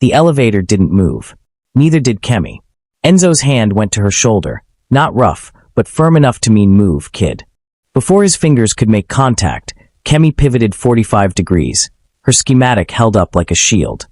The elevator didn't move. Neither did Kemi. Enzo's hand went to her shoulder, not rough, but firm enough to mean move, kid. Before his fingers could make contact, Kemi pivoted 45 degrees, her schematic held up like a shield.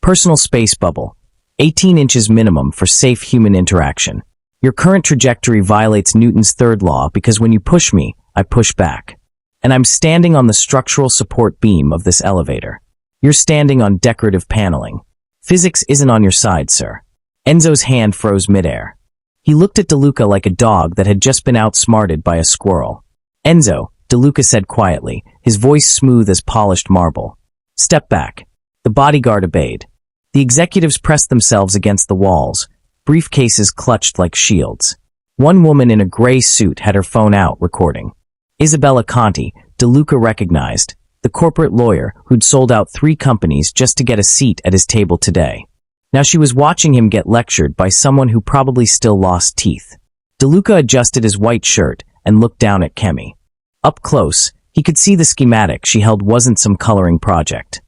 Personal space bubble. 18 inches minimum for safe human interaction. Your current trajectory violates Newton's third law because when you push me, I push back. And I'm standing on the structural support beam of this elevator. You're standing on decorative paneling. Physics isn't on your side, sir. Enzo's hand froze midair. He looked at DeLuca like a dog that had just been outsmarted by a squirrel. Enzo, DeLuca said quietly, his voice smooth as polished marble. Step back. The bodyguard obeyed. The executives pressed themselves against the walls, briefcases clutched like shields. One woman in a gray suit had her phone out, recording. Isabella Conti, DeLuca recognized, the corporate lawyer who'd sold out 3 companies just to get a seat at his table today. Now she was watching him get lectured by someone who probably still lost teeth. DeLuca adjusted his white shirt and looked down at Kemi. Up close, he could see the schematic she held wasn't some coloring project.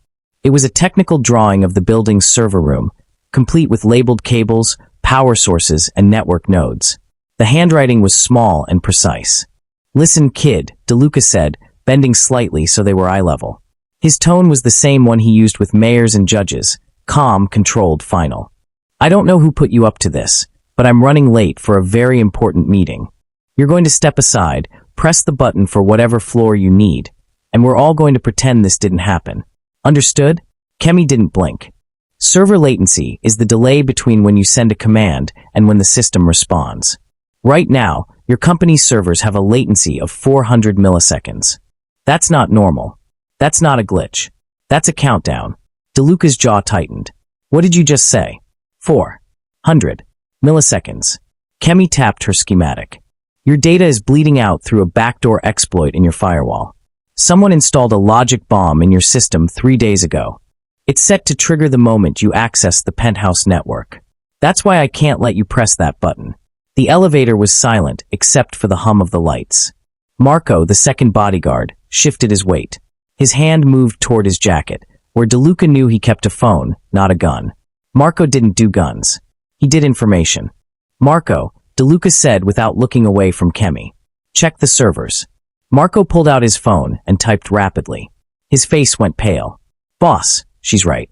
It was a technical drawing of the building's server room, complete with labeled cables, power sources, and network nodes. The handwriting was small and precise. Listen, kid, DeLuca said, bending slightly so they were eye level. His tone was the same one he used with mayors and judges, calm, controlled, final. I don't know who put you up to this, but I'm running late for a very important meeting. You're going to step aside, press the button for whatever floor you need, and we're all going to pretend this didn't happen. Understood? Kemi didn't blink. Server latency is the delay between when you send a command and when the system responds. Right now, your company's servers have a latency of 400 milliseconds. That's not normal. That's not a glitch. That's a countdown. DeLuca's jaw tightened. What did you just say? 400 milliseconds. Kemi tapped her schematic. Your data is bleeding out through a backdoor exploit in your firewall. Someone installed a logic bomb in your system 3 days ago. It's set to trigger the moment you access the penthouse network. That's why I can't let you press that button. The elevator was silent except for the hum of the lights. Marco, the second bodyguard, shifted his weight. His hand moved toward his jacket, where DeLuca knew he kept a phone, not a gun. Marco didn't do guns. He did information. Marco, DeLuca said without looking away from Kemi. Check the servers. Marco pulled out his phone and typed rapidly. His face went pale. Boss, she's right.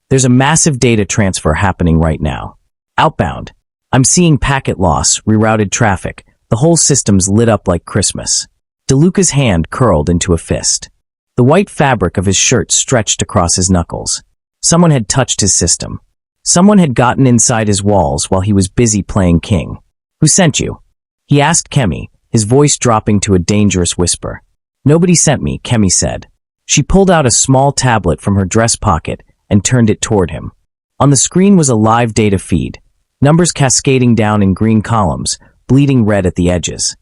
There's a massive data transfer happening right now. Outbound. I'm seeing packet loss, rerouted traffic. The whole system's lit up like Christmas. DeLuca's hand curled into a fist. The white fabric of his shirt stretched across his knuckles. Someone had touched his system. Someone had gotten inside his walls while he was busy playing king. Who sent you? He asked Kemi, his voice dropping to a dangerous whisper. Nobody sent me, Kemi said. She pulled out a small tablet from her dress pocket and turned it toward him. On the screen was a live data feed, numbers cascading down in green columns, bleeding red at the edges.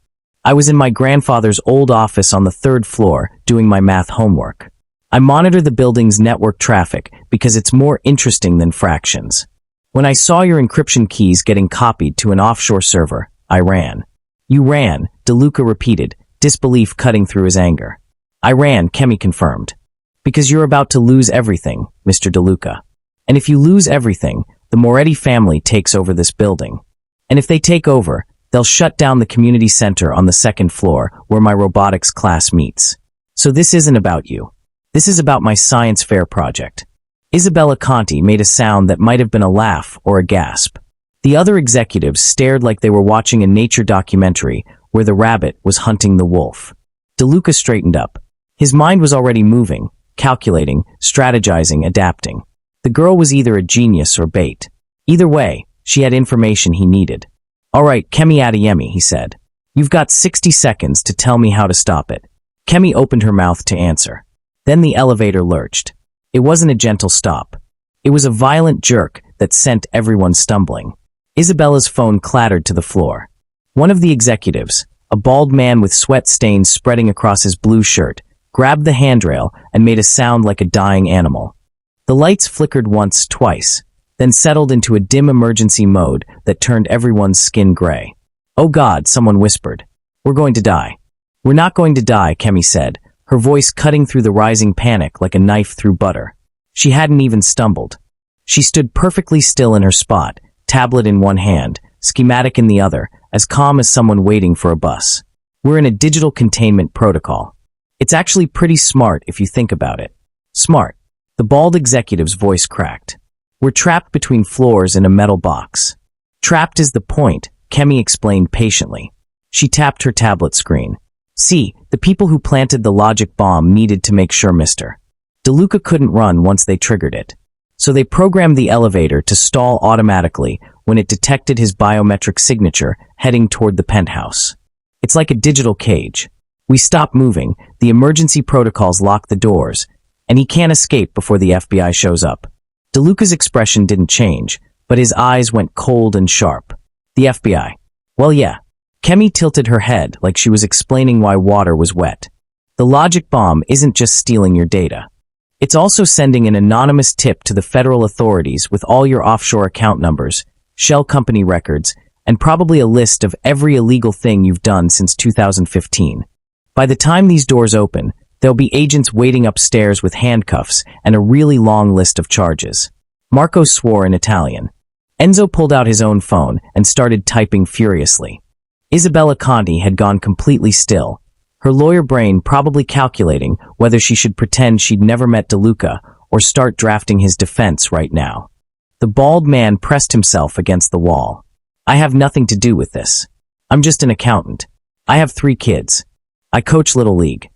I was in my grandfather's old office on the 3rd floor doing my math homework. I monitor the building's network traffic because it's more interesting than fractions. When I saw your encryption keys getting copied to an offshore server, I ran. You ran, DeLuca repeated, disbelief cutting through his anger. I ran, Kemi confirmed. Because you're about to lose everything, Mr. DeLuca. And if you lose everything, the Moretti family takes over this building. And if they take over, they'll shut down the community center on the 2nd floor where my robotics class meets. So this isn't about you. This is about my science fair project. Isabella Conti made a sound that might have been a laugh or a gasp. The other executives stared like they were watching a nature documentary where the rabbit was hunting the wolf. DeLuca straightened up. His mind was already moving, calculating, strategizing, adapting. The girl was either a genius or bait. Either way, she had information he needed. All right, Kemi Adeyemi, he said. You've got 60 seconds to tell me how to stop it. Kemi opened her mouth to answer. Then the elevator lurched. It wasn't a gentle stop. It was a violent jerk that sent everyone stumbling. Isabella's phone clattered to the floor. One of the executives, a bald man with sweat stains spreading across his blue shirt, grabbed the handrail and made a sound like a dying animal. The lights flickered once, twice, then settled into a dim emergency mode that turned everyone's skin gray. Oh God, someone whispered. We're going to die. We're not going to die, Kemi said, her voice cutting through the rising panic like a knife through butter. She hadn't even stumbled. She stood perfectly still in her spot, tablet in one hand, schematic in the other, as calm as someone waiting for a bus. We're in a digital containment protocol. It's actually pretty smart if you think about it. Smart. The bald executive's voice cracked. We're trapped between floors in a metal box. Trapped is the point, Kemi explained patiently. She tapped her tablet screen. See, the people who planted the logic bomb needed to make sure Mr. DeLuca couldn't run once they triggered it. So they programmed the elevator to stall automatically when it detected his biometric signature heading toward the penthouse. It's like a digital cage. We stop moving, the emergency protocols lock the doors, and he can't escape before the FBI shows up. DeLuca's expression didn't change, but his eyes went cold and sharp. The FBI. Well, yeah. Kemi tilted her head like she was explaining why water was wet. The logic bomb isn't just stealing your data. It's also sending an anonymous tip to the federal authorities with all your offshore account numbers, shell company records, and probably a list of every illegal thing you've done since 2015. By the time these doors open, there'll be agents waiting upstairs with handcuffs and a really long list of charges. Marco swore in Italian. Enzo pulled out his own phone and started typing furiously. Isabella Conti had gone completely still, her lawyer brain probably calculating whether she should pretend she'd never met DeLuca or start drafting his defense right now. The bald man pressed himself against the wall. I have nothing to do with this. I'm just an accountant. I have 3 kids. I coach Little League.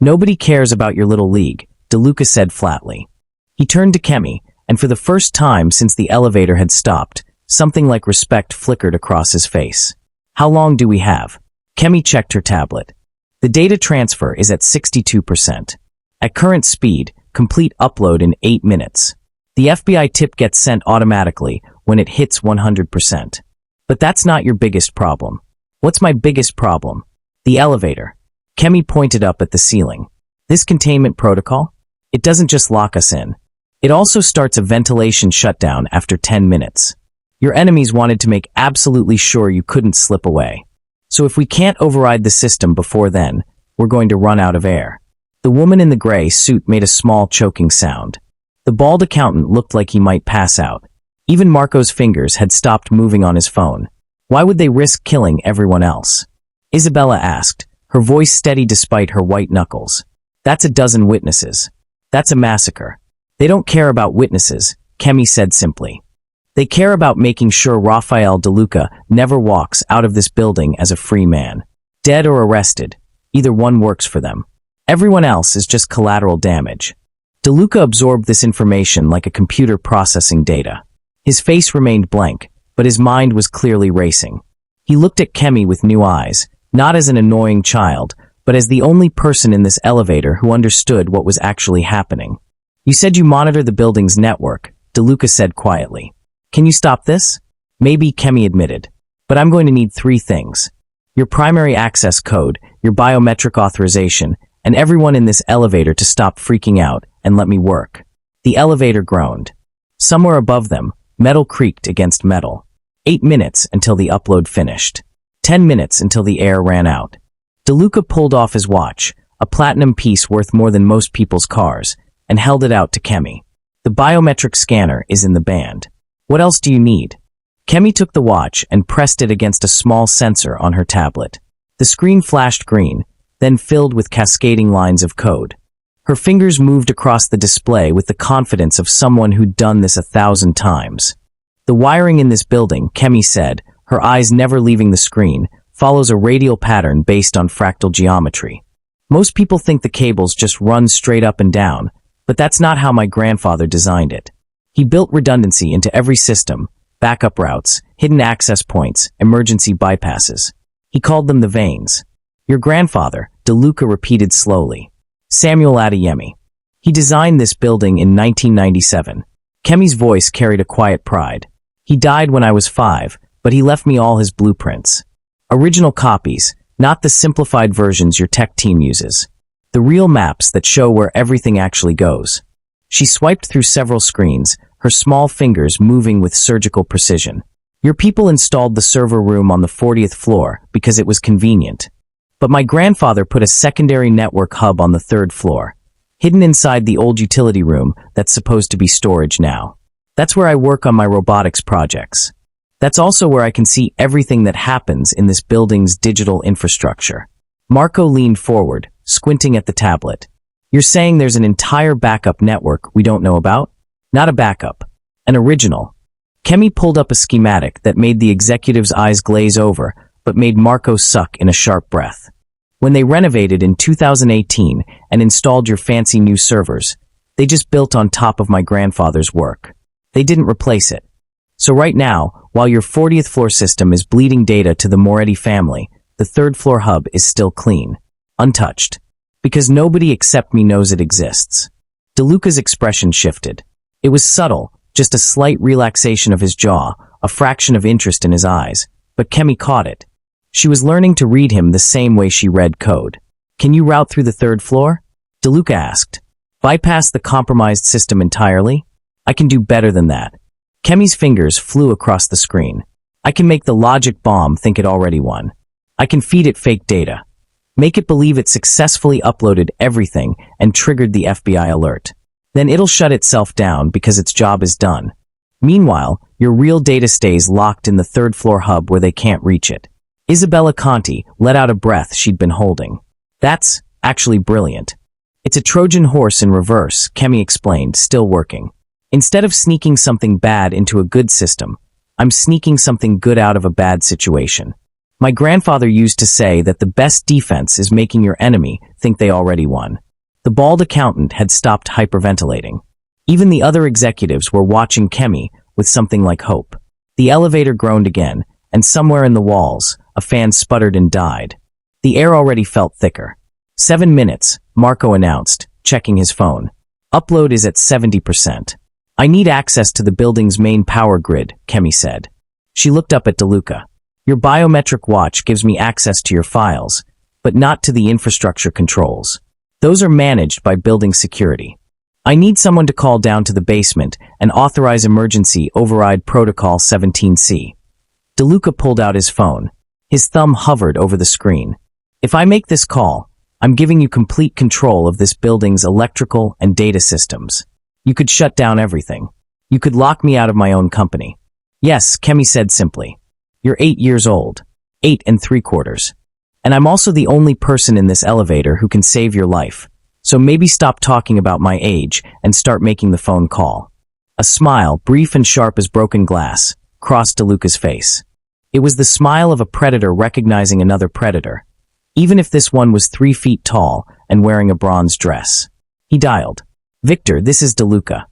Nobody cares about your Little League, DeLuca said flatly. He turned to Kemi, and for the first time since the elevator had stopped, something like respect flickered across his face. How long do we have? Kemi checked her tablet. The data transfer is at 62%. At current speed, complete upload in 8 minutes. The FBI tip gets sent automatically when it hits 100%. But that's not your biggest problem. What's my biggest problem? The elevator. Kemi pointed up at the ceiling. This containment protocol? It doesn't just lock us in. It also starts a ventilation shutdown after 10 minutes. Your enemies wanted to make absolutely sure you couldn't slip away. So if we can't override the system before then, we're going to run out of air. The woman in the gray suit made a small choking sound. The bald accountant looked like he might pass out. Even Marco's fingers had stopped moving on his phone. Why would they risk killing everyone else? Isabella asked, her voice steady despite her white knuckles. That's a dozen witnesses. That's a massacre. They don't care about witnesses, Kemi said simply. They care about making sure Rafael DeLuca never walks out of this building as a free man. Dead or arrested, either one works for them. Everyone else is just collateral damage. DeLuca absorbed this information like a computer processing data. His face remained blank, but his mind was clearly racing. He looked at Kemi with new eyes, not as an annoying child, but as the only person in this elevator who understood what was actually happening. You said you monitor the building's network, DeLuca said quietly. Can you stop this? Maybe, Kemi admitted. But I'm going to need 3 things. Your primary access code, your biometric authorization, and everyone in this elevator to stop freaking out and let me work. The elevator groaned. Somewhere above them, metal creaked against metal. 8 minutes until the upload finished. 10 minutes until the air ran out. DeLuca pulled off his watch, a platinum piece worth more than most people's cars, and held it out to Kemi. The biometric scanner is in the band. What else do you need? Kemi took the watch and pressed it against a small sensor on her tablet. The screen flashed green, then filled with cascading lines of code. Her fingers moved across the display with the confidence of someone who'd done this 1,000 times. The wiring in this building, Kemi said, her eyes never leaving the screen, follows a radial pattern based on fractal geometry. Most people think the cables just run straight up and down, but that's not how my grandfather designed it. He built redundancy into every system, backup routes, hidden access points, emergency bypasses. He called them the veins. Your grandfather, DeLuca repeated slowly. Samuel Adeyemi. He designed this building in 1997. Kemi's voice carried a quiet pride. He died when I was 5, but he left me all his blueprints. Original copies, not the simplified versions your tech team uses. The real maps that show where everything actually goes. She swiped through several screens, her small fingers moving with surgical precision. Your people installed the server room on the 40th floor because it was convenient. But my grandfather put a secondary network hub on the 3rd floor, hidden inside the old utility room that's supposed to be storage now. That's where I work on my robotics projects. That's also where I can see everything that happens in this building's digital infrastructure. Marco leaned forward, squinting at the tablet. You're saying there's an entire backup network we don't know about? Not a backup. An original. Kemi pulled up a schematic that made the executive's eyes glaze over, but made Marco suck in a sharp breath. When they renovated in 2018 and installed your fancy new servers, they just built on top of my grandfather's work. They didn't replace it. So right now, while your 40th floor system is bleeding data to the Moretti family, the third floor hub is still clean, untouched. Because nobody except me knows it exists. DeLuca's expression shifted. It was subtle, just a slight relaxation of his jaw, a fraction of interest in his eyes, but Kemi caught it. She was learning to read him the same way she read code. Can you route through the third floor? DeLuca asked. Bypass the compromised system entirely? I can do better than that. Kemi's fingers flew across the screen. I can make the logic bomb think it already won. I can feed it fake data. Make it believe it successfully uploaded everything and triggered the FBI alert. Then it'll shut itself down because its job is done. Meanwhile, your real data stays locked in the third floor hub where they can't reach it. Isabella Conti let out a breath she'd been holding. That's actually brilliant. It's a Trojan horse in reverse, Kemi explained, still working. Instead of sneaking something bad into a good system, I'm sneaking something good out of a bad situation. My grandfather used to say that the best defense is making your enemy think they already won. The bald accountant had stopped hyperventilating. Even the other executives were watching Kemi with something like hope. The elevator groaned again, and somewhere in the walls, a fan sputtered and died. The air already felt thicker. 7 minutes, Marco announced, checking his phone. Upload is at 70%. I need access to the building's main power grid, Kemi said. She looked up at DeLuca. Your biometric watch gives me access to your files, but not to the infrastructure controls. Those are managed by building security. I need someone to call down to the basement and authorize emergency override protocol 17C. DeLuca pulled out his phone. His thumb hovered over the screen. If I make this call, I'm giving you complete control of this building's electrical and data systems. You could shut down everything. You could lock me out of my own company. Yes, Kemi said simply. You're 8 years old. 8 3/4. And I'm also the only person in this elevator who can save your life. So maybe stop talking about my age and start making the phone call. A smile, brief and sharp as broken glass, crossed DeLuca's face. It was the smile of a predator recognizing another predator, even if this one was 3 feet tall and wearing a bronze dress. He dialed. Victor, this is DeLuca.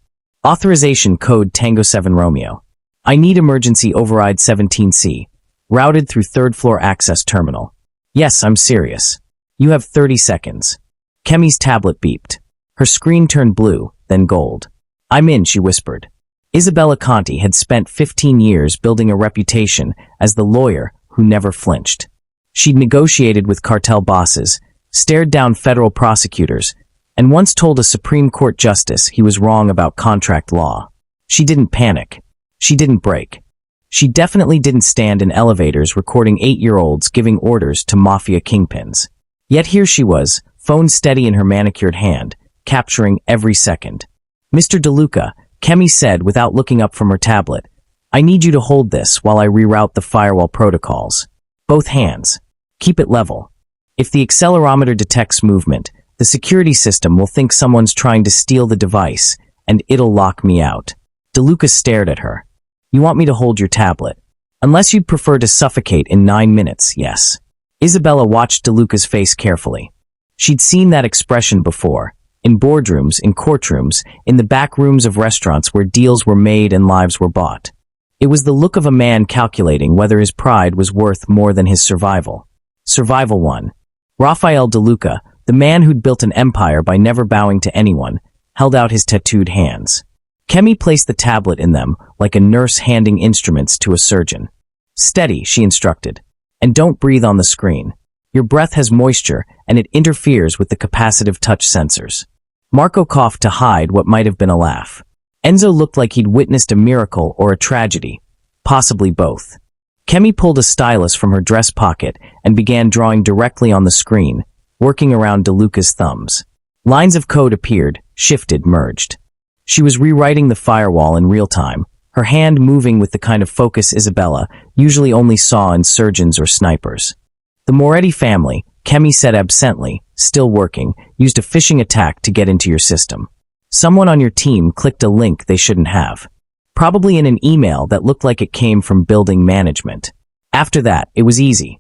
Authorization code Tango 7 Romeo. I need emergency override 17C, routed through third floor access terminal. Yes, I'm serious. You have 30 seconds. Kemi's tablet beeped. Her screen turned blue, then gold. I'm in, she whispered. Isabella Conti had spent 15 years building a reputation as the lawyer who never flinched. She'd negotiated with cartel bosses, stared down federal prosecutors, and once told a Supreme Court justice he was wrong about contract law. She didn't panic. She didn't break. She definitely didn't stand in elevators recording 8-year-olds giving orders to Mafia kingpins. Yet here she was, phone steady in her manicured hand, capturing every second. Mr. DeLuca, Kemi said without looking up from her tablet, I need you to hold this while I reroute the firewall protocols. Both hands. Keep it level. If the accelerometer detects movement, the security system will think someone's trying to steal the device, and it'll lock me out. DeLuca stared at her. You want me to hold your tablet? Unless you'd prefer to suffocate in 9 minutes, yes. Isabella watched DeLuca's face carefully. She'd seen that expression before, in boardrooms, in courtrooms, in the back rooms of restaurants where deals were made and lives were bought. It was the look of a man calculating whether his pride was worth more than his survival. Survival won. Rafael DeLuca, the man who'd built an empire by never bowing to anyone, held out his tattooed hands. Kemi placed the tablet in them like a nurse handing instruments to a surgeon. Steady, she instructed. And don't breathe on the screen. Your breath has moisture and it interferes with the capacitive touch sensors. Marco coughed to hide what might have been a laugh. Enzo looked like he'd witnessed a miracle or a tragedy, possibly both. Kemi pulled a stylus from her dress pocket and began drawing directly on the screen, working around DeLuca's thumbs. Lines of code appeared, shifted, merged. She was rewriting the firewall in real time, her hand moving with the kind of focus Isabella usually only saw in surgeons or snipers. The Moretti family, Kemi said absently, still working, used a phishing attack to get into your system. Someone on your team clicked a link they shouldn't have. Probably in an email that looked like it came from building management. After that, it was easy.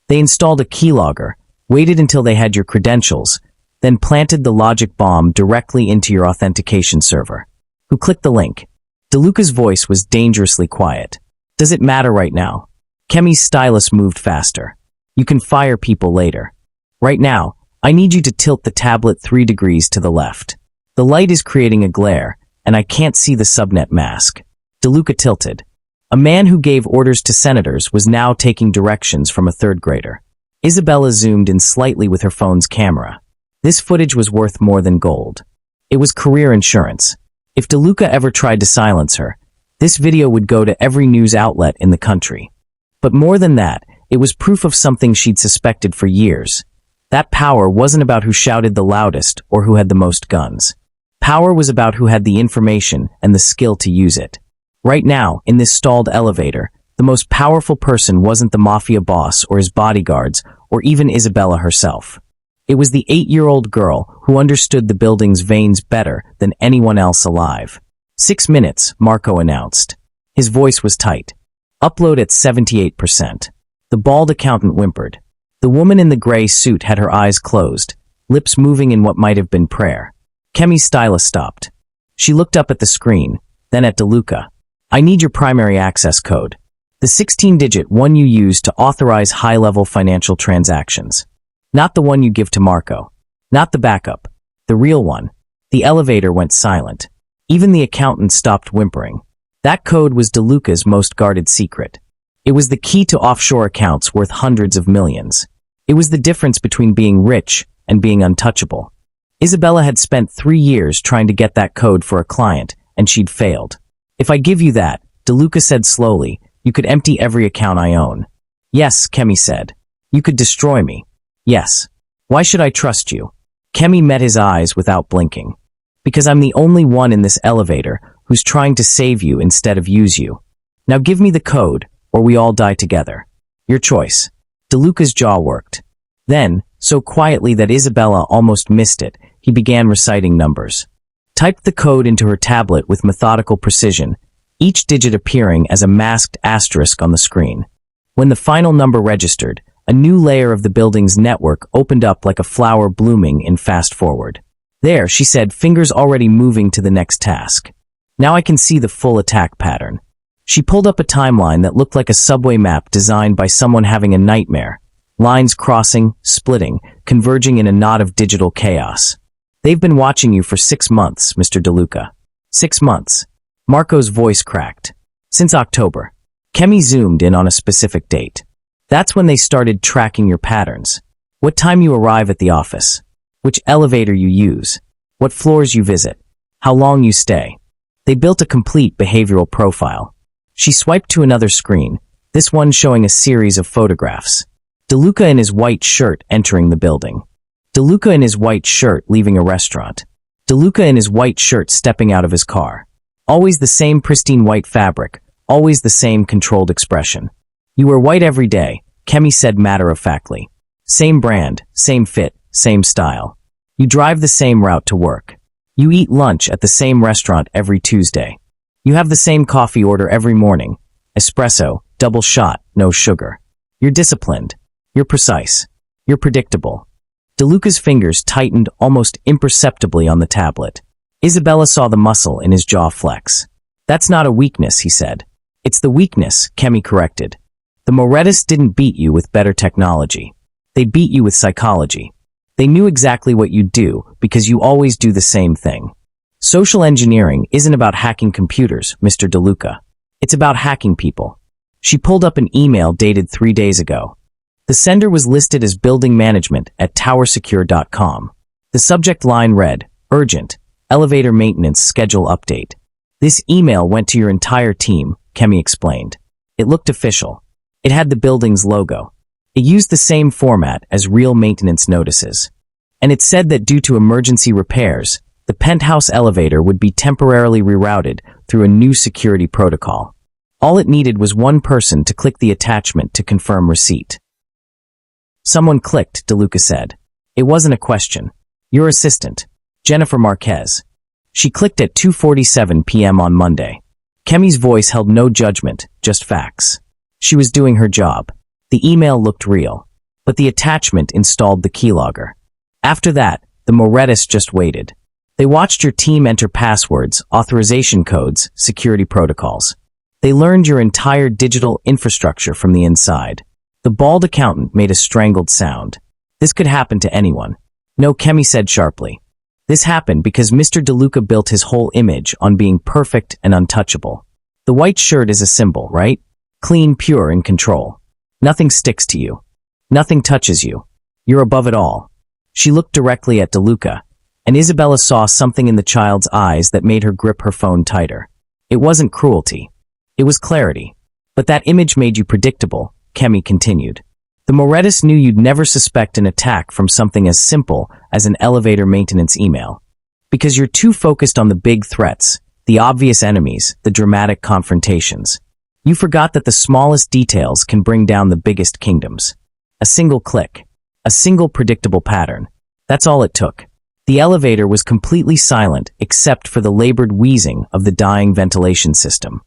They installed a keylogger, waited until they had your credentials, then planted the logic bomb directly into your authentication server. Who clicked the link? DeLuca's voice was dangerously quiet. Does it matter right now? Kemi's stylus moved faster. You can fire people later. Right now, I need you to tilt the tablet 3 degrees to the left. The light is creating a glare, and I can't see the subnet mask. DeLuca tilted. A man who gave orders to senators was now taking directions from a third grader. Isabella zoomed in slightly with her phone's camera. This footage was worth more than gold. It was career insurance. If DeLuca ever tried to silence her, this video would go to every news outlet in the country. But more than that, it was proof of something she'd suspected for years. That power wasn't about who shouted the loudest or who had the most guns. Power was about who had the information and the skill to use it. Right now, in this stalled elevator, the most powerful person wasn't the Mafia boss or his bodyguards or even Isabella herself. It was the 8-year-old girl who understood the building's veins better than anyone else alive. 6 minutes, Marco announced. His voice was tight. Upload at 78%. The bald accountant whimpered. The woman in the gray suit had her eyes closed, lips moving in what might have been prayer. Kemi's stylus stopped. She looked up at the screen, then at DeLuca. I need your primary access code. The 16-digit one you use to authorize high-level financial transactions. Not the one you give to Marco. Not the backup. The real one. The elevator went silent. Even the accountant stopped whimpering. That code was DeLuca's most guarded secret. It was the key to offshore accounts worth hundreds of millions. It was the difference between being rich and being untouchable. Isabella had spent 3 years trying to get that code for a client, and she'd failed. If I give you that, DeLuca said slowly, you could empty every account I own. Yes, Kemi said. You could destroy me. Yes. Why should I trust you? Kemi met his eyes without blinking. Because I'm the only one in this elevator who's trying to save you instead of use you. Now give me the code, or we all die together. Your choice. DeLuca's jaw worked. Then, so quietly that Isabella almost missed it, he began reciting numbers. Typed the code into her tablet with methodical precision, each digit appearing as a masked asterisk on the screen. When the final number registered, a new layer of the building's network opened up like a flower blooming in fast forward. There, she said, fingers already moving to the next task. Now I can see the full attack pattern. She pulled up a timeline that looked like a subway map designed by someone having a nightmare. Lines crossing, splitting, converging in a knot of digital chaos. They've been watching you for 6 months, Mr. DeLuca. 6 months. Marco's voice cracked. Since October. Kemi zoomed in on a specific date. That's when they started tracking your patterns. What time you arrive at the office. Which elevator you use. What floors you visit. How long you stay. They built a complete behavioral profile. She swiped to another screen, this one showing a series of photographs. DeLuca in his white shirt entering the building. DeLuca in his white shirt leaving a restaurant. DeLuca in his white shirt stepping out of his car. Always the same pristine white fabric, always the same controlled expression. You wear white every day, Kemi said matter-of-factly. Same brand, same fit, same style. You drive the same route to work. You eat lunch at the same restaurant every Tuesday. You have the same coffee order every morning. Espresso, double shot, no sugar. You're disciplined. You're precise. You're predictable. DeLuca's fingers tightened almost imperceptibly on the tablet. Isabella saw the muscle in his jaw flex. That's not a weakness, he said. It's the weakness, Kemi corrected. The Morettis didn't beat you with better technology. They beat you with psychology. They knew exactly what you'd do because you always do the same thing. Social engineering isn't about hacking computers, Mr. DeLuca. It's about hacking people. She pulled up an email dated 3 days ago. The sender was listed as building management at towersecure.com. The subject line read, urgent, elevator maintenance schedule update. This email went to your entire team, Kemi explained. It looked official. It had the building's logo. It used the same format as real maintenance notices. And it said that due to emergency repairs, the The penthouse elevator would be temporarily rerouted through a new security protocol. All it needed was one person to click the attachment to confirm receipt. Someone clicked, DeLuca said. It wasn't a question. Your assistant, Jennifer Marquez. She clicked at 2:47 p.m. on Monday. Kemi's voice held no judgment, just facts. She was doing her job. The email looked real, but the attachment installed the keylogger. After that, the Morettis just waited. They watched your team enter passwords, authorization codes, security protocols. They learned your entire digital infrastructure from the inside. The bald accountant made a strangled sound. This could happen to anyone. No, Kemi said sharply. This happened because Mr. DeLuca built his whole image on being perfect and untouchable. The white shirt is a symbol, right? Clean, pure, in control. Nothing sticks to you. Nothing touches you. You're above it all. She looked directly at DeLuca, and Isabella saw something in the child's eyes that made her grip her phone tighter. It wasn't cruelty. It was clarity. But that image made you predictable, Kemi continued. The Morettis knew you'd never suspect an attack from something as simple as an elevator maintenance email. Because you're too focused on the big threats, the obvious enemies, the dramatic confrontations. You forgot that the smallest details can bring down the biggest kingdoms. A single click. A single predictable pattern. That's all it took. The elevator was completely silent except for the labored wheezing of the dying ventilation system.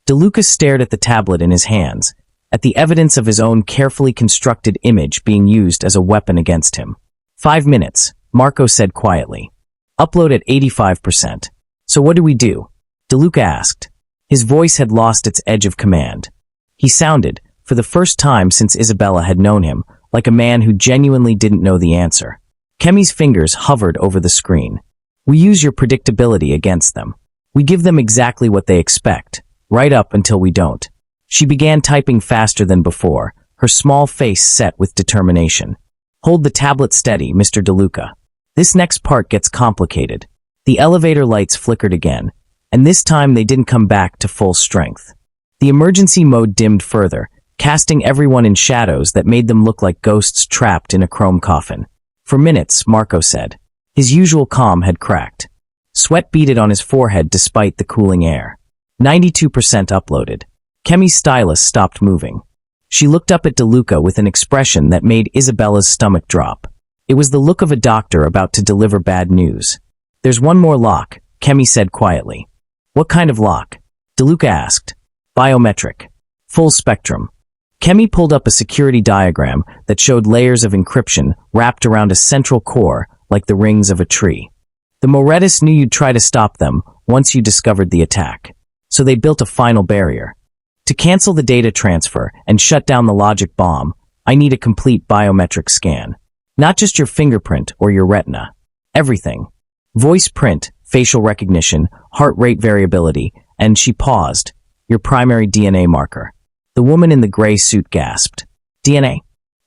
DeLuca stared at the tablet in his hands, at the evidence of his own carefully constructed image being used as a weapon against him. 5 minutes, Marco said quietly. Upload at 85%. So what do we do? DeLuca asked. His voice had lost its edge of command. He sounded, for the first time since Isabella had known him, like a man who genuinely didn't know the answer. Kemi's fingers hovered over the screen. We use your predictability against them. We give them exactly what they expect, right up until we don't. She began typing faster than before, her small face set with determination. Hold the tablet steady, Mr. DeLuca. This next part gets complicated. The elevator lights flickered again, and this time they didn't come back to full strength. The emergency mode dimmed further, casting everyone in shadows that made them look like ghosts trapped in a chrome coffin. For minutes, Marco said. His usual calm had cracked. Sweat beaded on his forehead despite the cooling air. 92% uploaded. Kemi's stylus stopped moving. She looked up at DeLuca with an expression that made Isabella's stomach drop. It was the look of a doctor about to deliver bad news. There's one more lock, Kemi said quietly. What kind of lock? DeLuca asked. Biometric. Full spectrum. Kemi pulled up a security diagram that showed layers of encryption wrapped around a central core like the rings of a tree. The Morettis knew you'd try to stop them once you discovered the attack, so they built a final barrier. To cancel the data transfer and shut down the logic bomb, I need a complete biometric scan. Not just your fingerprint or your retina. Everything. Voice print, facial recognition, heart rate variability, and she paused. Your primary DNA marker. The woman in the gray suit gasped. DNA?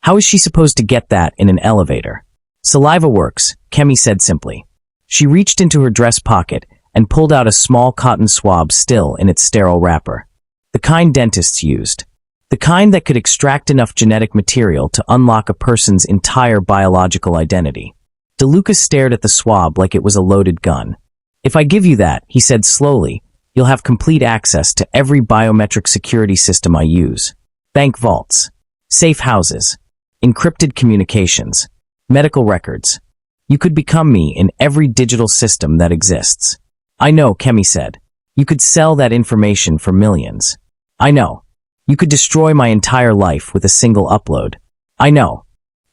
How is she supposed to get that in an elevator? Saliva works, Kemi said simply. She reached into her dress pocket and pulled out a small cotton swab still in its sterile wrapper. The kind dentists used. The kind that could extract enough genetic material to unlock a person's entire biological identity. DeLuca stared at the swab like it was a loaded gun. If I give you that, he said slowly, you'll have complete access to every biometric security system I use. Bank vaults, safe houses, encrypted communications, medical records. You could become me in every digital system that exists. I know, Kemi said. You could sell that information for millions. I know. You could destroy my entire life with a single upload. I know.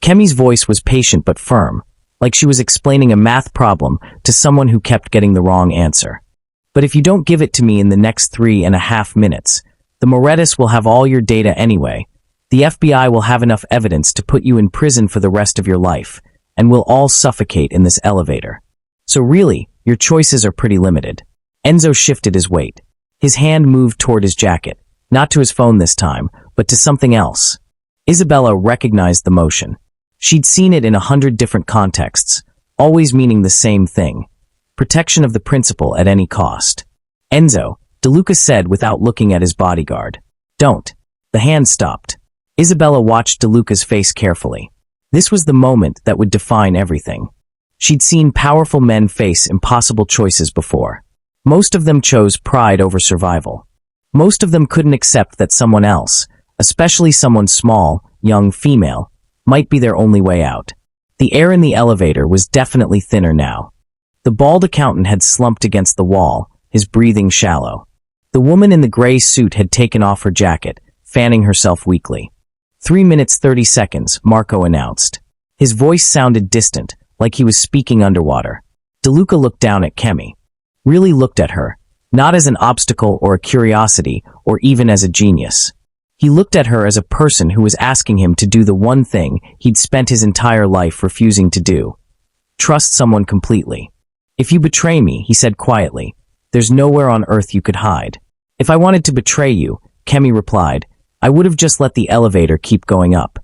Kemi's voice was patient but firm, like she was explaining a math problem to someone who kept getting the wrong answer. But if you don't give it to me in the next 3.5 minutes, the Morettis will have all your data anyway. The FBI will have enough evidence to put you in prison for the rest of your life, and we'll all suffocate in this elevator. So really, your choices are pretty limited. Enzo shifted his weight. His hand moved toward his jacket, not to his phone this time, but to something else. Isabella recognized the motion. She'd seen it in 100 different contexts, always meaning the same thing. Protection of the principal at any cost. Enzo, DeLuca said without looking at his bodyguard. Don't. The hand stopped. Isabella watched DeLuca's face carefully. This was the moment that would define everything. She'd seen powerful men face impossible choices before. Most of them chose pride over survival. Most of them couldn't accept that someone else, especially someone small, young, female, might be their only way out. The air in the elevator was definitely thinner now. The bald accountant had slumped against the wall, his breathing shallow. The woman in the gray suit had taken off her jacket, fanning herself weakly. 3 minutes 30 seconds, Marco announced. His voice sounded distant, like he was speaking underwater. DeLuca looked down at Kemi. Really looked at her, not as an obstacle or a curiosity or even as a genius. He looked at her as a person who was asking him to do the one thing he'd spent his entire life refusing to do. Trust someone completely. If you betray me, he said quietly, there's nowhere on earth you could hide. If I wanted to betray you, Kemi replied, I would have just let the elevator keep going up.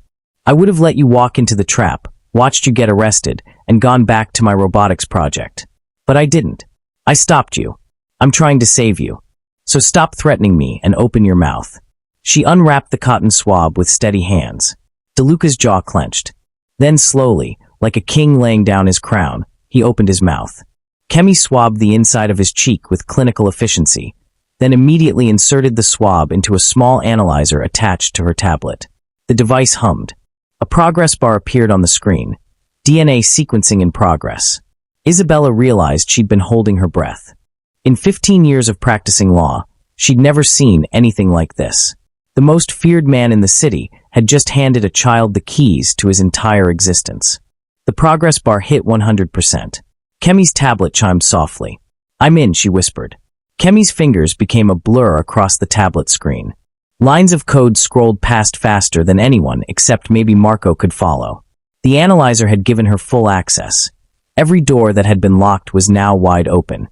I would have let you walk into the trap, watched you get arrested, and gone back to my robotics project. But I didn't. I stopped you. I'm trying to save you. So stop threatening me and open your mouth. She unwrapped the cotton swab with steady hands. DeLuca's jaw clenched. Then slowly, like a king laying down his crown, he opened his mouth. Kemi swabbed the inside of his cheek with clinical efficiency, then immediately inserted the swab into a small analyzer attached to her tablet. The device hummed. A progress bar appeared on the screen. DNA sequencing in progress. Isabella realized she'd been holding her breath. In 15 years of practicing law, she'd never seen anything like this. The most feared man in the city had just handed a child the keys to his entire existence. The progress bar hit 100%. Kemi's tablet chimed softly. I'm in, she whispered. Kemi's fingers became a blur across the tablet screen. Lines of code scrolled past faster than anyone except maybe Marco could follow. The analyzer had given her full access. Every door that had been locked was now wide open.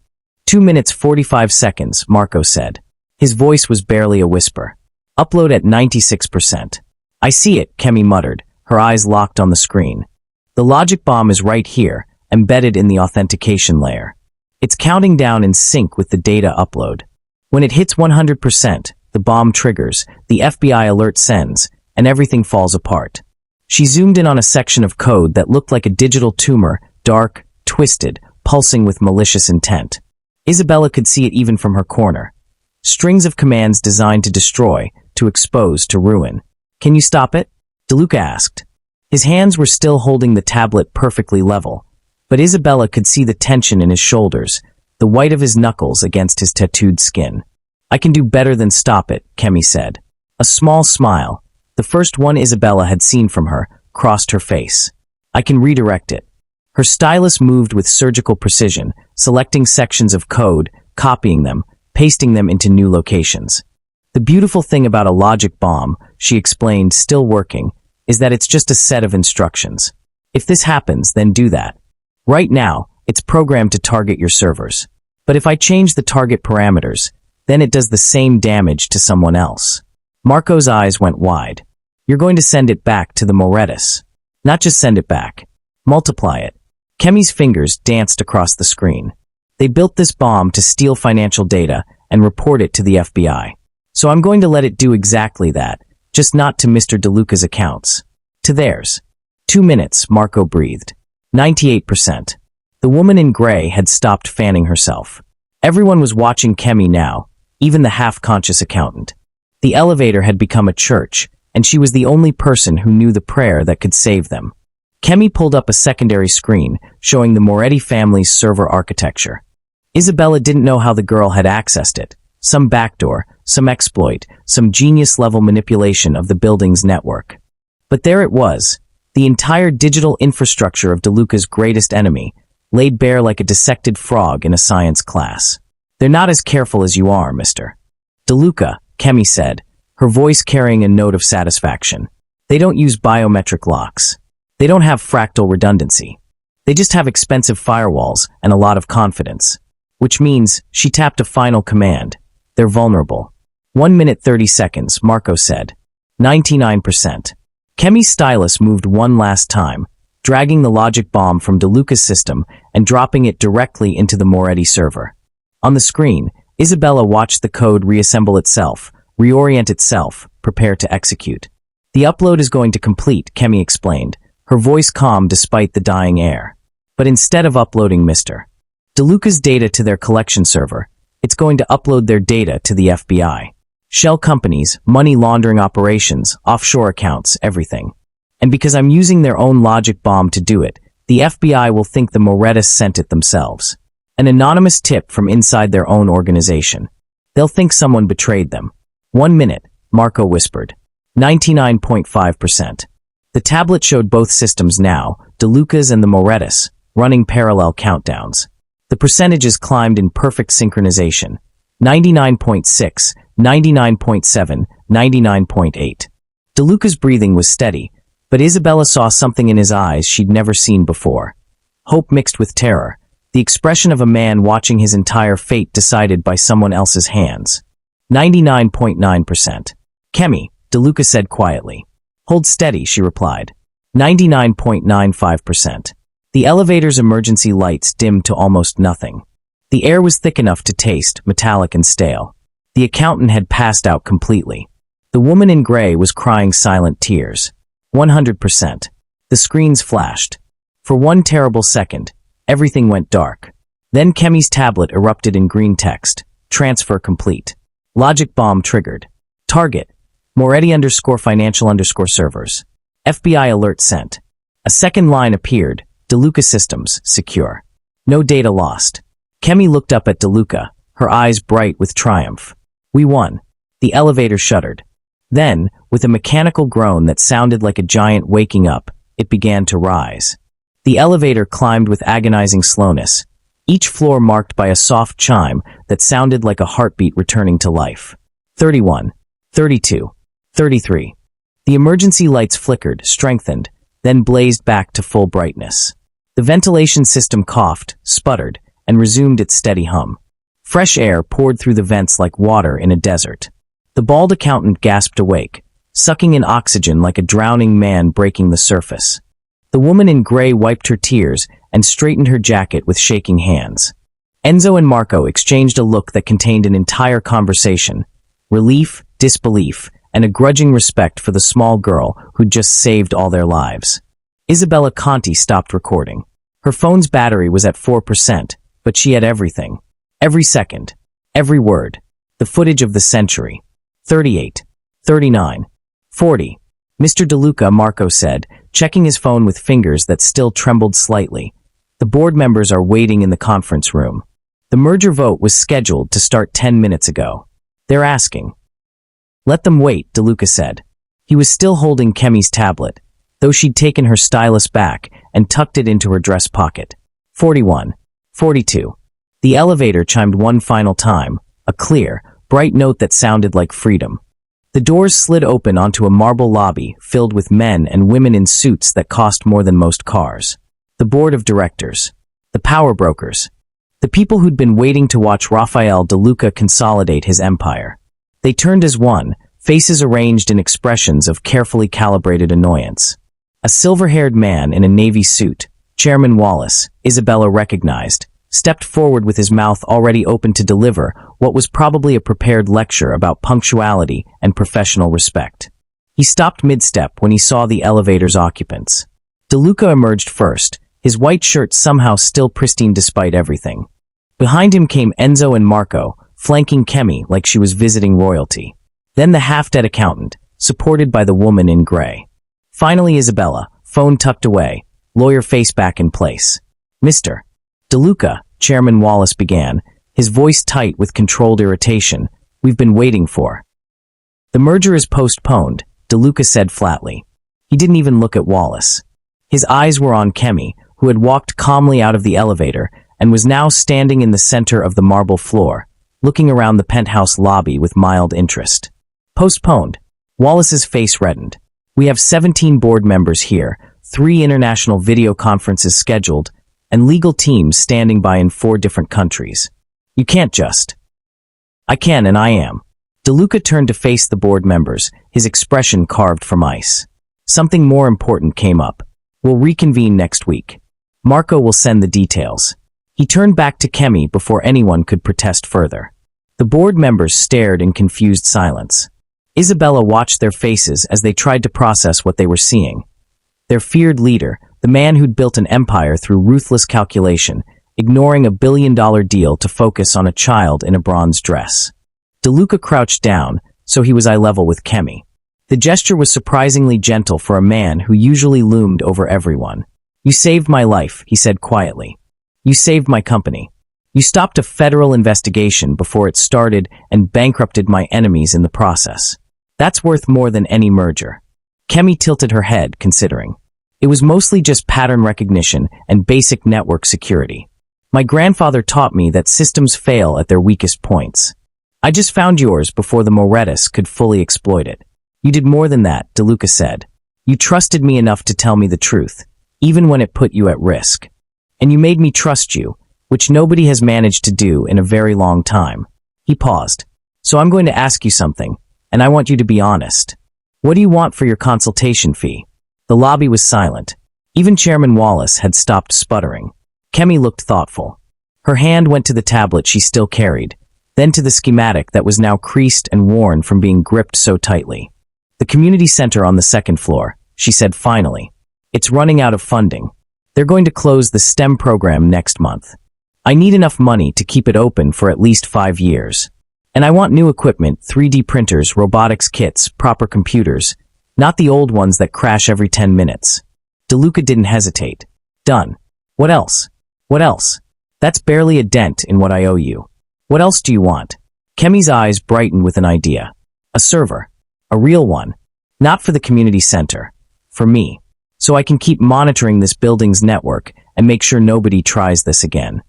2 minutes 45 seconds, Marco said. His voice was barely a whisper. Upload at 96%. I see it, Kemi muttered, her eyes locked on the screen. The logic bomb is right here, embedded in the authentication layer. It's counting down in sync with the data upload. When it hits 100%, the bomb triggers, the FBI alert sends, and everything falls apart. She zoomed in on a section of code that looked like a digital tumor, dark, twisted, pulsing with malicious intent. Isabella could see it even from her corner. Strings of commands designed to destroy, to expose, to ruin. Can you stop it? DeLuca asked. His hands were still holding the tablet perfectly level, but Isabella could see the tension in his shoulders, the white of his knuckles against his tattooed skin. I can do better than stop it, Kemi said. A small smile, the first one Isabella had seen from her, crossed her face. I can redirect it. Her stylus moved with surgical precision, selecting sections of code, copying them, pasting them into new locations. The beautiful thing about a logic bomb, she explained, still working, is that it's just a set of instructions. If this happens, then do that. Right now, it's programmed to target your servers. But if I change the target parameters, then it does the same damage to someone else. Marco's eyes went wide. You're going to send it back to the Moretus. Not just send it back. Multiply it. Kemi's fingers danced across the screen. They built this bomb to steal financial data and report it to the FBI. So I'm going to let it do exactly that, just not to Mr. DeLuca's accounts. To theirs. 2 minutes, Marco breathed. 98%. The woman in gray had stopped fanning herself. Everyone was watching Kemi now, even the half-conscious accountant. The elevator had become a church, and she was the only person who knew the prayer that could save them. Kemi pulled up a secondary screen, showing the Moretti family's server architecture. Isabella didn't know how the girl had accessed it. Some backdoor, some exploit, some genius-level manipulation of the building's network. But there it was, the entire digital infrastructure of DeLuca's greatest enemy, laid bare like a dissected frog in a science class. They're not as careful as you are, Mr. DeLuca, Kemi said, her voice carrying a note of satisfaction. They don't use biometric locks. They don't have fractal redundancy. They just have expensive firewalls and a lot of confidence. Which means, she tapped a final command. They're vulnerable. 1 minute 30 seconds, Marco said. 99%. Kemi's stylus moved one last time, dragging the logic bomb from DeLuca's system and dropping it directly into the Moretti server. On the screen, Isabella watched the code reassemble itself, reorient itself, prepare to execute. The upload is going to complete, Kemi explained, her voice calm despite the dying air. But instead of uploading Mr. DeLuca's data to their collection server, it's going to upload their data to the FBI. Shell companies, money laundering operations, offshore accounts, everything. And because I'm using their own logic bomb to do it, the FBI will think the Morettas sent it themselves. An anonymous tip from inside their own organization. They'll think someone betrayed them. 1 minute, Marco whispered. 99.5%. The tablet showed both systems now, DeLuca's and the Morettas, running parallel countdowns. The percentages climbed in perfect synchronization. 99.6, 99.7, 99.8. DeLuca's breathing was steady, but Isabella saw something in his eyes she'd never seen before. Hope mixed with terror, the expression of a man watching his entire fate decided by someone else's hands. 99.9%. Kemi, DeLuca said quietly. Hold steady, she replied. 99.95%. The elevator's emergency lights dimmed to almost nothing. The air was thick enough to taste metallic and stale. The accountant had passed out completely. The woman in gray was crying silent tears. 100%. The screens flashed. For one terrible second, everything went dark. Then Kemi's tablet erupted in green text. Transfer complete. Logic bomb triggered. Target. Moretti_financial_servers. FBI alert sent. A second line appeared. DeLuca systems, secure. No data lost. Kemi looked up at DeLuca, her eyes bright with triumph. We won. The elevator shuddered. Then, with a mechanical groan that sounded like a giant waking up, it began to rise. The elevator climbed with agonizing slowness, each floor marked by a soft chime that sounded like a heartbeat returning to life. 31, 32, 33. The emergency lights flickered, strengthened, then blazed back to full brightness. The ventilation system coughed, sputtered, and resumed its steady hum. Fresh air poured through the vents like water in a desert. The bald accountant gasped awake, sucking in oxygen like a drowning man breaking the surface. The woman in gray wiped her tears and straightened her jacket with shaking hands. Enzo and Marco exchanged a look that contained an entire conversation: relief, disbelief, and a grudging respect for the small girl who'd just saved all their lives. Isabella Conti stopped recording. Her phone's battery was at 4%, but she had everything. Every second. Every word. The footage of the century. 38. 39. 40. Mr. DeLuca, Marco said, checking his phone with fingers that still trembled slightly. The board members are waiting in the conference room. The merger vote was scheduled to start 10 minutes ago. They're asking. Let them wait, DeLuca said. He was still holding Kemi's tablet, though she'd taken her stylus back and tucked it into her dress pocket. 41. 42. The elevator chimed one final time, a clear, bright note that sounded like freedom. The doors slid open onto a marble lobby filled with men and women in suits that cost more than most cars. The board of directors. The power brokers. The people who'd been waiting to watch Rafael DeLuca consolidate his empire. They turned as one, faces arranged in expressions of carefully calibrated annoyance. A silver-haired man in a navy suit, Chairman Wallace, Isabella recognized, stepped forward with his mouth already open to deliver what was probably a prepared lecture about punctuality and professional respect. He stopped mid-step when he saw the elevator's occupants. DeLuca emerged first, his white shirt somehow still pristine despite everything. Behind him came Enzo and Marco, flanking Kemi like she was visiting royalty. Then the half-dead accountant, supported by the woman in gray. Finally Isabella, phone tucked away, lawyer face back in place. Mr. DeLuca, Chairman Wallace began, his voice tight with controlled irritation, we've been waiting for. The merger is postponed, DeLuca said flatly. He didn't even look at Wallace. His eyes were on Kemi, who had walked calmly out of the elevator and was now standing in the center of the marble floor, looking around the penthouse lobby with mild interest. Postponed. Wallace's face reddened. We have 17 board members here, 3 international video conferences scheduled, and legal teams standing by in 4 different countries. You can't just. I can and I am. DeLuca turned to face the board members, his expression carved from ice. Something more important came up. We'll reconvene next week. Marco will send the details. He turned back to Kemi before anyone could protest further. The board members stared in confused silence. Isabella watched their faces as they tried to process what they were seeing. Their feared leader, The man who'd built an empire through ruthless calculation, ignoring a billion-dollar deal to focus on a child in a bronze dress. DeLuca crouched down, so he was eye level with Kemi. The gesture was surprisingly gentle for a man who usually loomed over everyone. "You saved my life," he said quietly. "You saved my company. You stopped a federal investigation before it started and bankrupted my enemies in the process. That's worth more than any merger." Kemi tilted her head, considering. "It was mostly just pattern recognition and basic network security. My grandfather taught me that systems fail at their weakest points. I just found yours before the Moretus could fully exploit it." "You did more than that," DeLuca said. "You trusted me enough to tell me the truth, even when it put you at risk. And you made me trust you, which nobody has managed to do in a very long time." He paused. "So I'm going to ask you something, and I want you to be honest. What do you want for your consultation fee?" The lobby was silent. Even Chairman Wallace had stopped sputtering. Kemi looked thoughtful. Her hand went to the tablet she still carried, then to the schematic that was now creased and worn from being gripped so tightly. "The community center on the second floor," she said finally. "It's running out of funding. They're going to close the STEM program next month. I need enough money to keep it open for at least 5 years. And I want new equipment, 3D printers, robotics kits, proper computers, not the old ones that crash every 10 minutes. DeLuca didn't hesitate. "Done. What else?" "What else? That's barely a dent in what I owe you. What else do you want?" Kemi's eyes brightened with an idea. "A server. A real one. Not for the community center. For me. So I can keep monitoring this building's network and make sure nobody tries this again."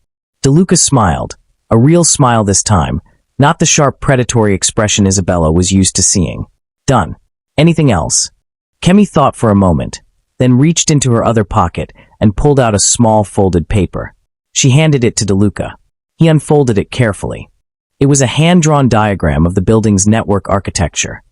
DeLuca smiled. A real smile this time, not the sharp predatory expression Isabella was used to seeing. "Done. Anything else?" Kemi thought for a moment, then reached into her other pocket and pulled out a small folded paper. She handed it to DeLuca. He unfolded it carefully. It was a hand-drawn diagram of the building's network architecture.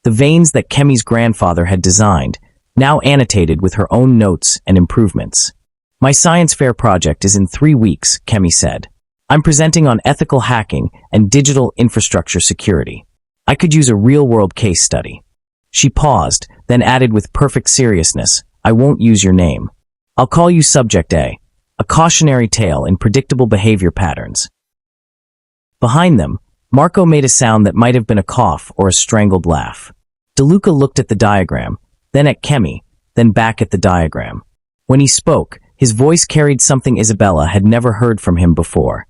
The veins that Kemi's grandfather had designed, now annotated with her own notes and improvements. "My science fair project is in 3 weeks," Kemi said. "I'm presenting on ethical hacking and digital infrastructure security. I could use a real-world case study." She paused, then added with perfect seriousness, "I won't use your name. I'll call you Subject A cautionary tale in predictable behavior patterns." Behind them, Marco made a sound that might have been a cough or a strangled laugh. DeLuca looked at the diagram, then at Kemi, then back at the diagram. When he spoke, his voice carried something Isabella had never heard from him before.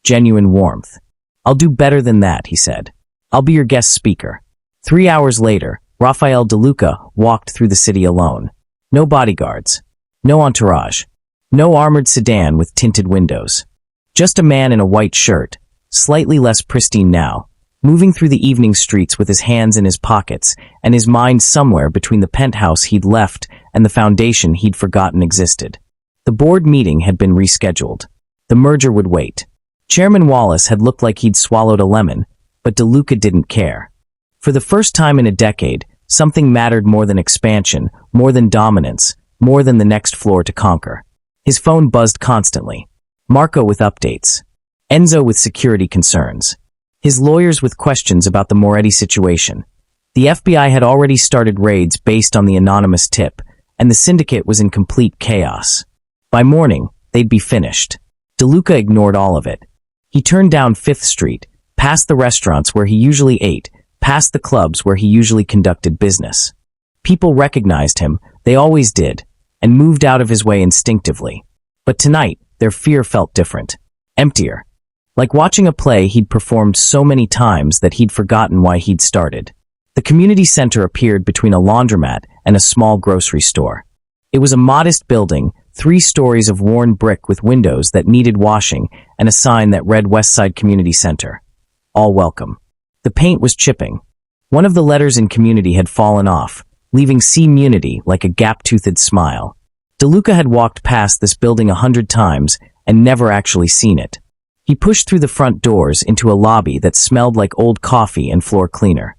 Genuine warmth. "I'll do better than that," he said. "I'll be your guest speaker." 3 hours later, Rafael DeLuca walked through the city alone. No bodyguards. No entourage. No armored sedan with tinted windows. Just a man in a white shirt, slightly less pristine now, moving through the evening streets with his hands in his pockets and his mind somewhere between the penthouse he'd left and the foundation he'd forgotten existed. The board meeting had been rescheduled. The merger would wait. Chairman Wallace had looked like he'd swallowed a lemon, but DeLuca didn't care. For the first time in a decade, something mattered more than expansion, more than dominance, more than the next floor to conquer. His phone buzzed constantly. Marco with updates. Enzo with security concerns. His lawyers with questions about the Moretti situation. The FBI had already started raids based on the anonymous tip, and the Syndicate was in complete chaos. By morning, they'd be finished. DeLuca ignored all of it. He turned down 5th Street, past the restaurants where he usually ate, past the clubs where he usually conducted business. People recognized him, they always did, and moved out of his way instinctively. But tonight, their fear felt different. Emptier. Like watching a play he'd performed so many times that he'd forgotten why he'd started. The community center appeared between a laundromat and a small grocery store. It was a modest building, 3 stories of worn brick with windows that needed washing and a sign that read Westside Community Center. All welcome. The paint was chipping. One of the letters in community had fallen off, leaving C-Munity like a gap-toothed smile. DeLuca had walked past this building 100 times and never actually seen it. He pushed through the front doors into a lobby that smelled like old coffee and floor cleaner.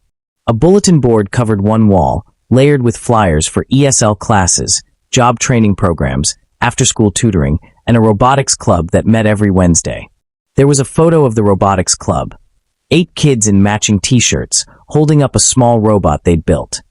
A bulletin board covered one wall, layered with flyers for ESL classes, job training programs, after-school tutoring, and a robotics club that met every Wednesday. There was a photo of the robotics club. 8 kids in matching t-shirts, holding up a small robot they'd built.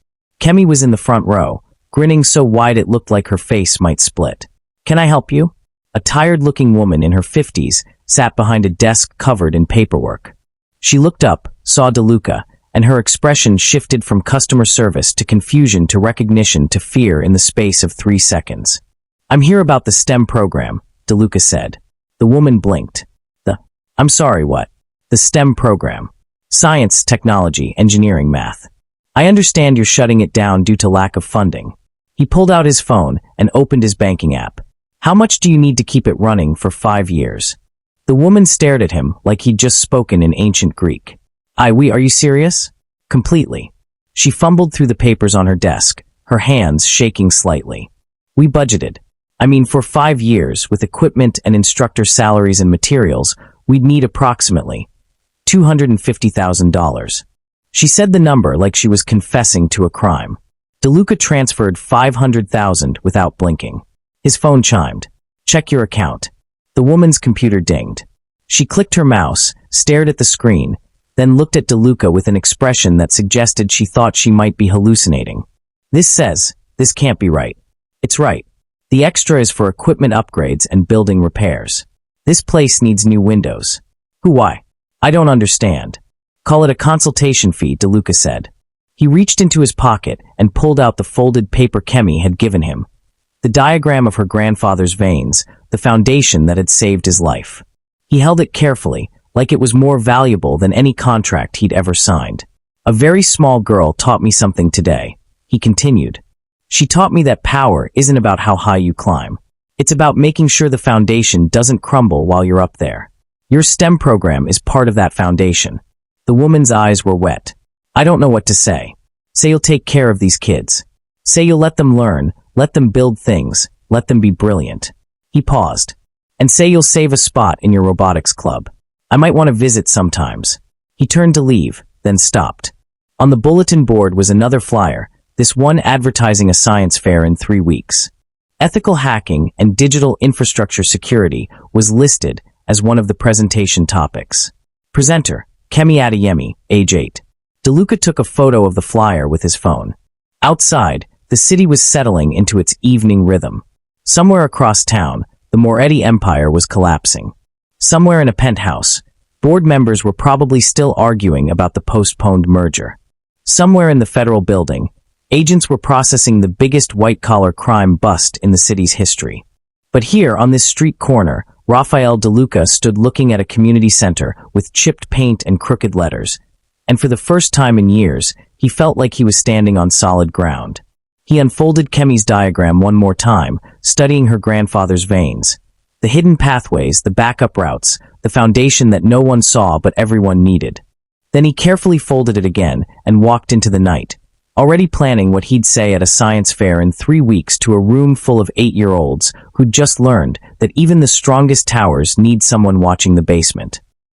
Kemi was in the front row, grinning so wide it looked like her face might split. "Can I help you?" A tired-looking woman in her 50s sat behind a desk covered in paperwork. She looked up, saw DeLuca, and her expression shifted from customer service to confusion to recognition to fear in the space of 3 seconds. "I'm here about the STEM program," DeLuca said. The woman blinked. "I'm sorry, what?" "The STEM program. Science, technology, engineering, math. I understand you're shutting it down due to lack of funding." He pulled out his phone and opened his banking app. "How much do you need to keep it running for 5 years?" The woman stared at him like he'd just spoken in ancient Greek. Are you serious?" "Completely." She fumbled through the papers on her desk, her hands shaking slightly. "We budgeted. For 5 years, with equipment and instructor salaries and materials, we'd need approximately $250,000. She said the number like she was confessing to a crime. DeLuca transferred $500,000 without blinking. His phone chimed. "Check your account." The woman's computer dinged. She clicked her mouse, stared at the screen, then looked at DeLuca with an expression that suggested she thought she might be hallucinating. This can't be right." "It's right. The extra is for equipment upgrades and building repairs. This place needs new windows." Why?" "I don't understand." "Call it a consultation fee," DeLuca said. He reached into his pocket and pulled out the folded paper Kemi had given him. The diagram of her grandfather's veins, the foundation that had saved his life. He held it carefully, like it was more valuable than any contract he'd ever signed. "A very small girl taught me something today," he continued. "She taught me that power isn't about how high you climb. It's about making sure the foundation doesn't crumble while you're up there. Your STEM program is part of that foundation." The woman's eyes were wet. "I don't know what to say. Say you'll take care of these kids. Say you'll let them learn, let them build things, let them be brilliant." He paused. "And say you'll save a spot in your robotics club. I might want to visit sometimes." He turned to leave, then stopped. On the bulletin board was another flyer, this one advertising a science fair in 3 weeks. Ethical hacking and digital infrastructure security was listed as one of the presentation topics. Presenter, Kemi Adeyemi, age 8. DeLuca took a photo of the flyer with his phone. Outside, the city was settling into its evening rhythm. Somewhere across town, the Moretti Empire was collapsing. Somewhere in a penthouse, board members were probably still arguing about the postponed merger. Somewhere in the federal building, agents were processing the biggest white-collar crime bust in the city's history. But here, on this street corner, Rafael DeLuca stood looking at a community center with chipped paint and crooked letters, and for the first time in years, he felt like he was standing on solid ground. He unfolded Kemi's diagram one more time, studying her grandfather's veins. The hidden pathways, the backup routes, the foundation that no one saw but everyone needed. Then he carefully folded it again and walked into the night, already planning what he'd say at a science fair in 3 weeks to a room full of 8-year-olds who'd just learned that even the strongest towers need someone watching the basement.